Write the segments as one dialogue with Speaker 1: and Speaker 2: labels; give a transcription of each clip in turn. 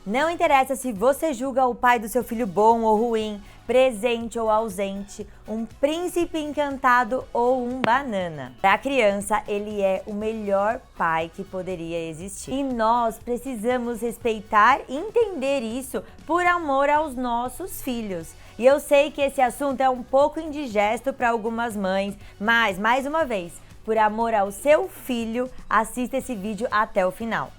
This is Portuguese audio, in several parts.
Speaker 1: Não interessa se você julga o pai do seu filho bom ou ruim, presente ou ausente, um príncipe encantado ou um banana. Para a criança, ele é o melhor pai que poderia existir. E nós precisamos respeitar e entender isso por amor aos nossos filhos. E eu sei que esse assunto é um pouco indigesto para algumas mães, mas, mais uma vez, por amor ao seu filho, assista esse vídeo até o final.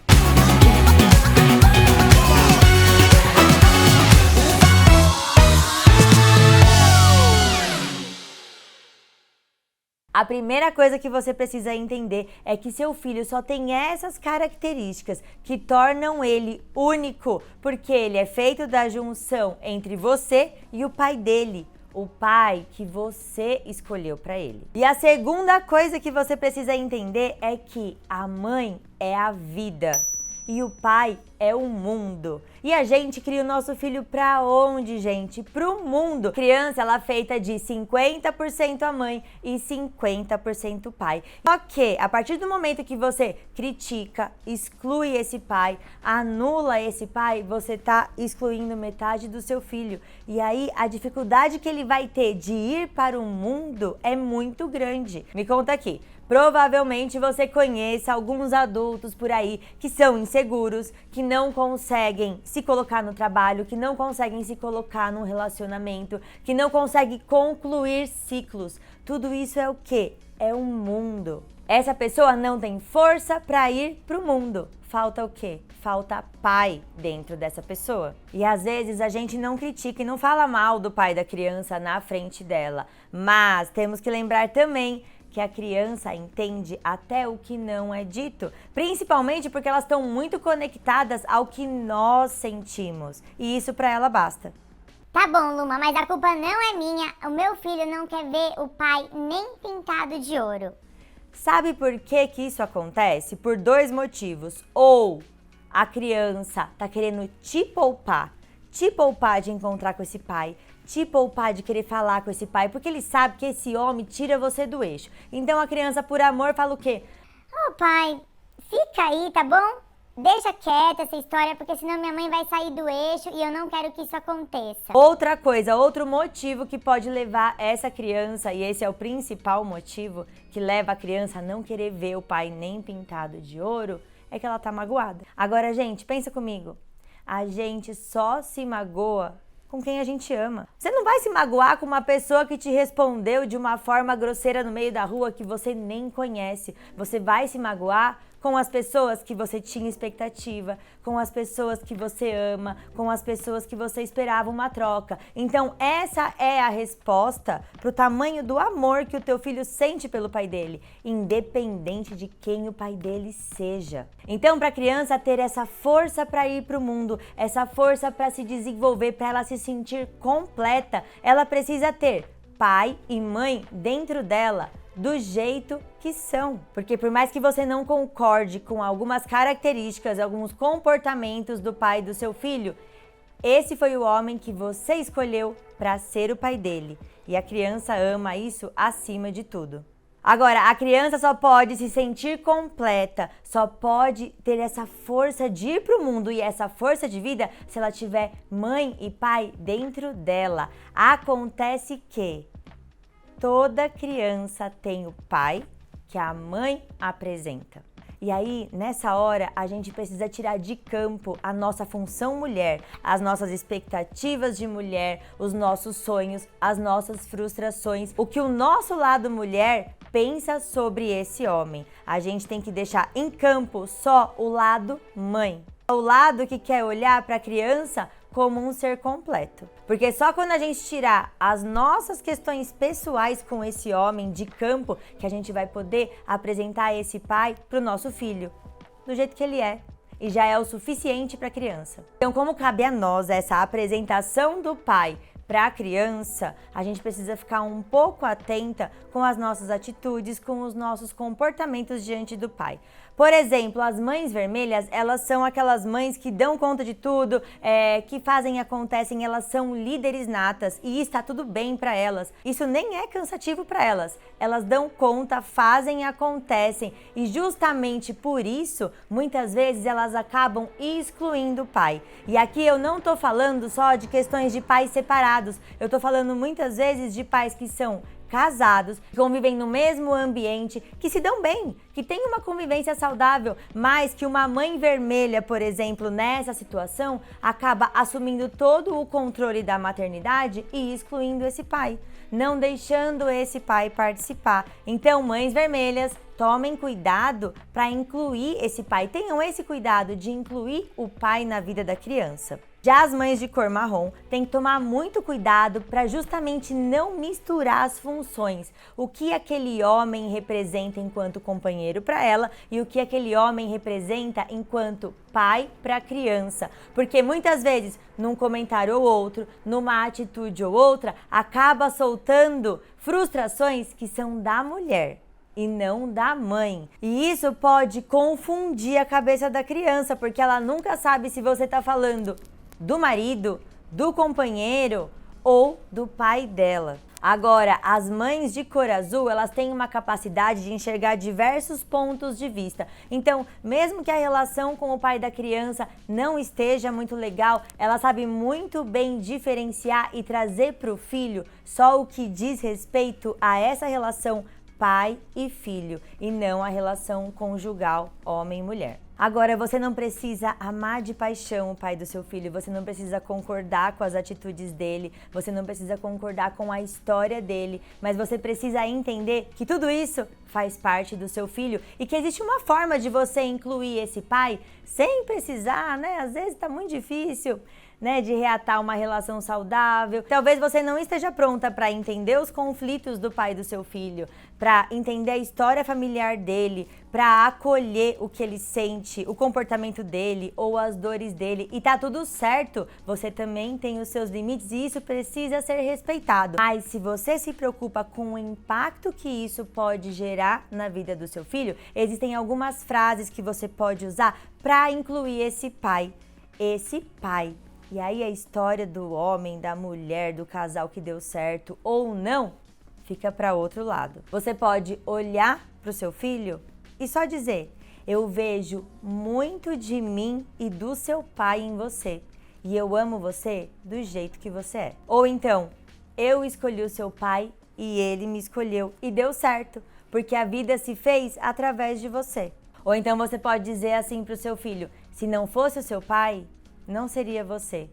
Speaker 1: A primeira coisa que você precisa entender é que seu filho só tem essas características que tornam ele único, porque ele é feito da junção entre você e o pai dele, o pai que você escolheu para ele. E a segunda coisa que você precisa entender é que a mãe é a vida e o pai é o mundo. E a gente cria o nosso filho pra onde, gente? Pro mundo. Criança, ela é feita de 50% a mãe e 50% pai. Só que, a partir do momento que você critica, exclui esse pai, anula esse pai, você tá excluindo metade do seu filho. E aí, a dificuldade que ele vai ter de ir para o mundo é muito grande. Me conta aqui. Provavelmente você conheça alguns adultos por aí que são inseguros, que não conseguem se colocar no trabalho, que não conseguem se colocar num relacionamento, que não conseguem concluir ciclos. Tudo isso é o quê? É um mundo. Essa pessoa não tem força para ir para o mundo. Falta o quê? Falta pai dentro dessa pessoa. E às vezes a gente não critica e não fala mal do pai da criança na frente dela. Mas temos que lembrar também que a criança entende até o que não é dito, principalmente porque elas estão muito conectadas ao que nós sentimos, e isso para ela basta.
Speaker 2: Tá bom, Luma, mas a culpa não é minha. O meu filho não quer ver o pai nem pintado de ouro.
Speaker 1: Sabe por que que isso acontece? Por dois motivos. Ou a criança tá querendo te poupar de encontrar com esse pai, te poupar de querer falar com esse pai, porque ele sabe que esse homem tira você do eixo. Então a criança, por amor, fala o quê?
Speaker 2: Ô pai, fica aí, tá bom? Deixa quieta essa história, porque senão minha mãe vai sair do eixo e eu não quero que isso aconteça.
Speaker 1: Outra coisa, outro motivo que pode levar essa criança, e esse é o principal motivo que leva a criança a não querer ver o pai nem pintado de ouro, é que ela tá magoada. Agora, gente, pensa comigo. A gente só se magoa com quem a gente ama. Você não vai se magoar com uma pessoa que te respondeu de uma forma grosseira no meio da rua que você nem conhece. Você vai se magoar com as pessoas que você tinha expectativa, com as pessoas que você ama, com as pessoas que você esperava uma troca. Então essa é a resposta para o tamanho do amor que o teu filho sente pelo pai dele, independente de quem o pai dele seja. Então, para a criança ter essa força para ir para o mundo, essa força para se desenvolver, para ela se sentir completa, ela precisa ter pai e mãe dentro dela, do jeito que são. Porque por mais que você não concorde com algumas características, alguns comportamentos do pai do seu filho, esse foi o homem que você escolheu para ser o pai dele. E a criança ama isso acima de tudo. Agora, a criança só pode se sentir completa, só pode ter essa força de ir para o mundo e essa força de vida se ela tiver mãe e pai dentro dela. Acontece que toda criança tem o pai que a mãe apresenta. E aí, nessa hora, a gente precisa tirar de campo a nossa função mulher, as nossas expectativas de mulher, os nossos sonhos, as nossas frustrações, o que o nosso lado mulher pensa sobre esse homem. A gente tem que deixar em campo só o lado mãe, o lado que quer olhar para a criança como um ser completo. Porque só quando a gente tirar as nossas questões pessoais com esse homem de campo que a gente vai poder apresentar esse pai para o nosso filho, do jeito que ele é. E já é o suficiente para a criança. Então, como cabe a nós essa apresentação do pai para a criança, a gente precisa ficar um pouco atenta com as nossas atitudes, com os nossos comportamentos diante do pai. Por exemplo, as mães vermelhas, elas são aquelas mães que dão conta de tudo, que fazem e acontecem, elas são líderes natas e está tudo bem para elas. Isso nem é cansativo para elas. Elas dão conta, fazem e acontecem e justamente por isso, muitas vezes elas acabam excluindo o pai. E aqui eu não tô falando só de questões de pais separados, eu tô falando muitas vezes de pais que são casados, que convivem no mesmo ambiente, que se dão bem, que têm uma convivência saudável, mas que uma mãe vermelha, por exemplo, nessa situação, acaba assumindo todo o controle da maternidade e excluindo esse pai, não deixando esse pai participar. Então, mães vermelhas, tomem cuidado para incluir esse pai, tenham esse cuidado de incluir o pai na vida da criança. Já as mães de cor marrom têm que tomar muito cuidado para justamente não misturar as funções. O que aquele homem representa enquanto companheiro para ela e o que aquele homem representa enquanto pai para a criança. Porque muitas vezes, num comentário ou outro, numa atitude ou outra, acaba soltando frustrações que são da mulher e não da mãe. E isso pode confundir a cabeça da criança, porque ela nunca sabe se você está falando do marido, do companheiro ou do pai dela. Agora, as mães de cor azul, elas têm uma capacidade de enxergar diversos pontos de vista. Então, mesmo que a relação com o pai da criança não esteja muito legal, ela sabe muito bem diferenciar e trazer para o filho só o que diz respeito a essa relação pai e filho, e não a relação conjugal homem e mulher. Agora, você não precisa amar de paixão o pai do seu filho, você não precisa concordar com as atitudes dele, você não precisa concordar com a história dele, mas você precisa entender que tudo isso faz parte do seu filho e que existe uma forma de você incluir esse pai sem precisar, né? Às vezes tá muito difícil, né, de reatar uma relação saudável. Talvez você não esteja pronta para entender os conflitos do pai do seu filho, para entender a história familiar dele, para acolher o que ele sente, o comportamento dele ou as dores dele. E tá tudo certo, você também tem os seus limites e isso precisa ser respeitado. Mas se você se preocupa com o impacto que isso pode gerar na vida do seu filho, existem algumas frases que você pode usar para incluir esse pai. Esse pai. E aí a história do homem, da mulher, do casal que deu certo ou não, fica para outro lado. Você pode olhar para o seu filho e só dizer: eu vejo muito de mim e do seu pai em você. E eu amo você do jeito que você é. Ou então, eu escolhi o seu pai e ele me escolheu e deu certo, porque a vida se fez através de você. Ou então você pode dizer assim para o seu filho: se não fosse o seu pai, não seria você,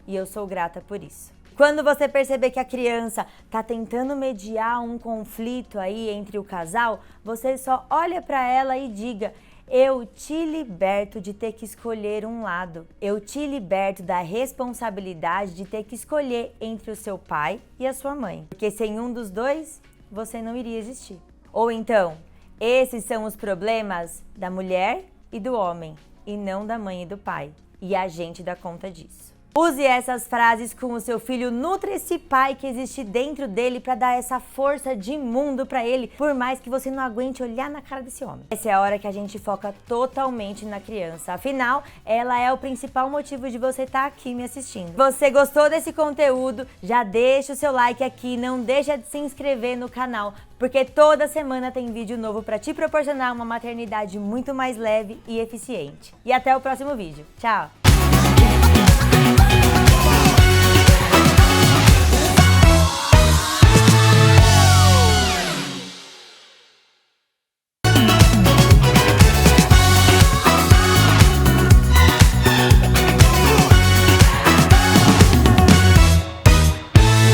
Speaker 1: e eu sou grata por isso. Quando você perceber que a criança está tentando mediar um conflito aí entre o casal, você só olha para ela e diga: eu te liberto de ter que escolher um lado. Eu te liberto da responsabilidade de ter que escolher entre o seu pai e a sua mãe. Porque sem um dos dois, você não iria existir. Ou então, esses são os problemas da mulher e do homem, e não da mãe e do pai. E a gente dá conta disso. Use essas frases com o seu filho, nutre esse pai que existe dentro dele para dar essa força de mundo para ele, por mais que você não aguente olhar na cara desse homem. Essa é a hora que a gente foca totalmente na criança, afinal, ela é o principal motivo de você estar aqui me assistindo. Se você gostou desse conteúdo, já deixa o seu like aqui, não deixa de se inscrever no canal, porque toda semana tem vídeo novo para te proporcionar uma maternidade muito mais leve e eficiente. E até o próximo vídeo. Tchau!